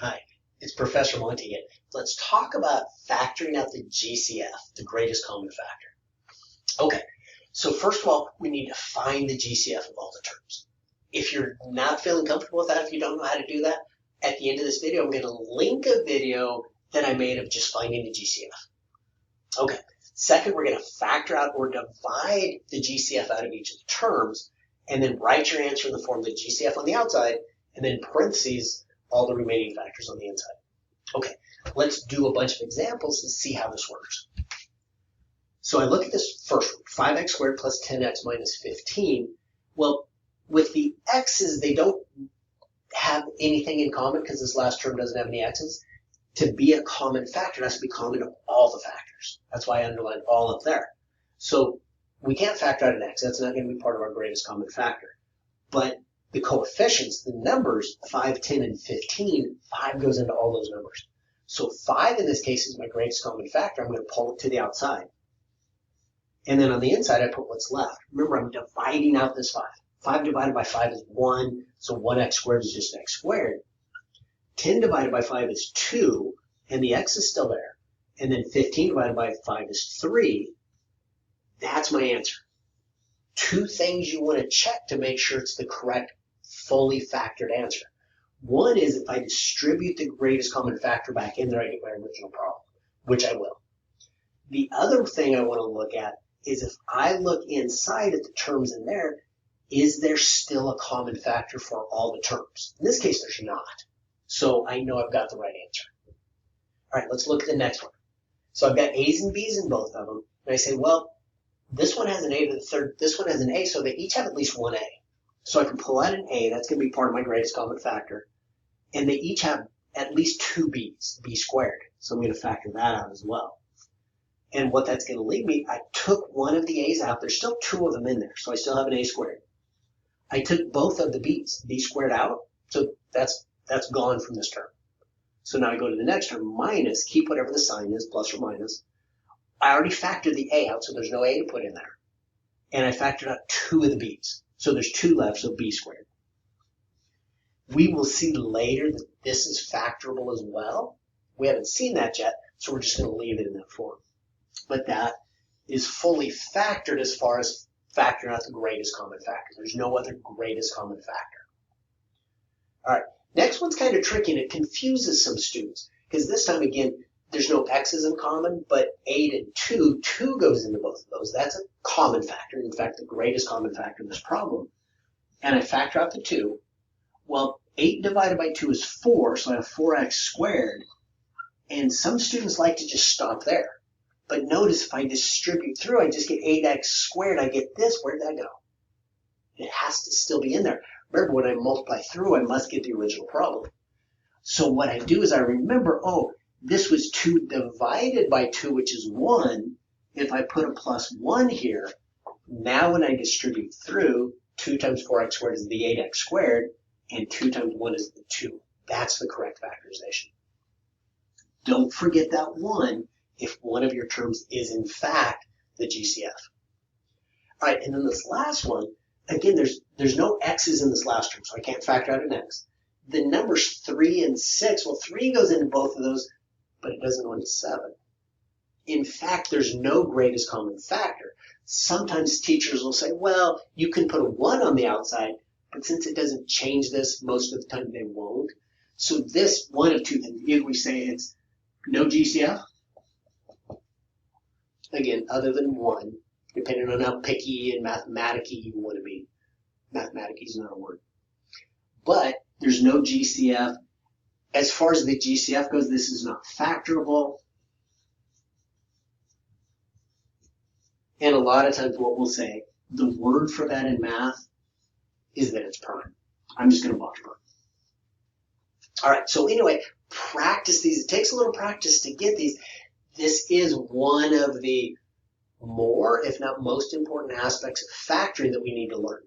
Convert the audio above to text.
Hi, it's Professor Monty again. Let's talk about factoring out the GCF, the greatest common factor. Okay, so first of all, we need to find the GCF of all the terms. If you're not feeling comfortable with that, if you don't know how to do that, at the end of this video, I'm going to link a video that I made of just finding the GCF. Okay, second, we're going to factor out or divide the GCF out of each of the terms, and then write your answer in the form of the GCF on the outside, and then parentheses all the remaining factors on the inside. Okay, let's do a bunch of examples to see how this works. So I look at this first one, 5x squared plus 10x minus 15. Well, with the x's, they don't have anything in common because this last term doesn't have any x's. To be a common factor, it has to be common of all the factors. That's why I underlined all up there. So we can't factor out an x. That's not going to be part of our greatest common factor. But the coefficients, the numbers, 5, 10, and 15, 5 goes into all those numbers. So 5 in this case is my greatest common factor. I'm going to pull it to the outside. And then on the inside, I put what's left. Remember, I'm dividing out this 5. 5 divided by 5 is 1, so 1x squared is just x squared. 10 divided by 5 is 2, and the x is still there. And then 15 divided by 5 is 3. That's my answer. Two things you want to check to make sure it's the correct fully factored answer. One is if I distribute the greatest common factor back in there, I get my original problem, which I will. The other thing I want to look at is if I look inside at the terms in there, is there still a common factor for all the terms? In this case, there's not. So I know I've got the right answer. All right, let's look at the next one. So I've got A's and B's in both of them. And I say, well, this one has an A to the third, this one has an A, so they each have at least one A. So I can pull out an A, that's going to be part of my greatest common factor. And they each have at least two B's, B squared. So I'm going to factor that out as well. And what that's going to leave me, I took one of the A's out. There's still two of them in there, so I still have an A squared. I took both of the B's, B squared out, so that's gone from this term. So now I go to the next term, minus, keep whatever the sign is, plus or minus. I already factored the A out, so there's no A to put in there. And I factored out two of the B's. So there's two left, so B squared. We will see later that this is factorable as well. We haven't seen that yet, so we're just going to leave it in that form. But that is fully factored as far as factoring out the greatest common factor. There's no other greatest common factor. All right, next one's kind of tricky, and it confuses some students. Because this time, again, there's no x's in common, but 8 and 2, 2 goes into both of those. That's a common factor. In fact, the greatest common factor in this problem. And I factor out the 2. Well, 8 divided by 2 is 4, so I have 4x squared. And some students like to just stop there. But notice if I distribute through, I just get 8x squared. I get this. Where did that go? It has to still be in there. Remember, when I multiply through, I must get the original problem. So what I do is I remember, oh, this was 2 divided by 2, which is 1. If I put a plus 1 here, now when I distribute through, 2 times 4x squared is the 8x squared, and 2 times 1 is the 2. That's the correct factorization. Don't forget that 1 if one of your terms is, in fact, the GCF. All right, and then this last one, again, there's no x's in this last term, so I can't factor out an x. The numbers 3 and 6, well, 3 goes into both of those, but it doesn't go into 7. In fact, there's no greatest common factor. Sometimes teachers will say, well, you can put a 1 on the outside, but since it doesn't change this, most of the time they won't. So this one of two things, either we say it's no GCF, again, other than 1, depending on how picky and mathematical you want to be. Mathematical is not a word. But there's no GCF. As far as the GCF goes, this is not factorable. And a lot of times what we'll say, the word for that in math is that it's prime. I'm just going to box prime. All right, so anyway, practice these. It takes a little practice to get these. This is one of the more, if not most important aspects of factoring that we need to learn.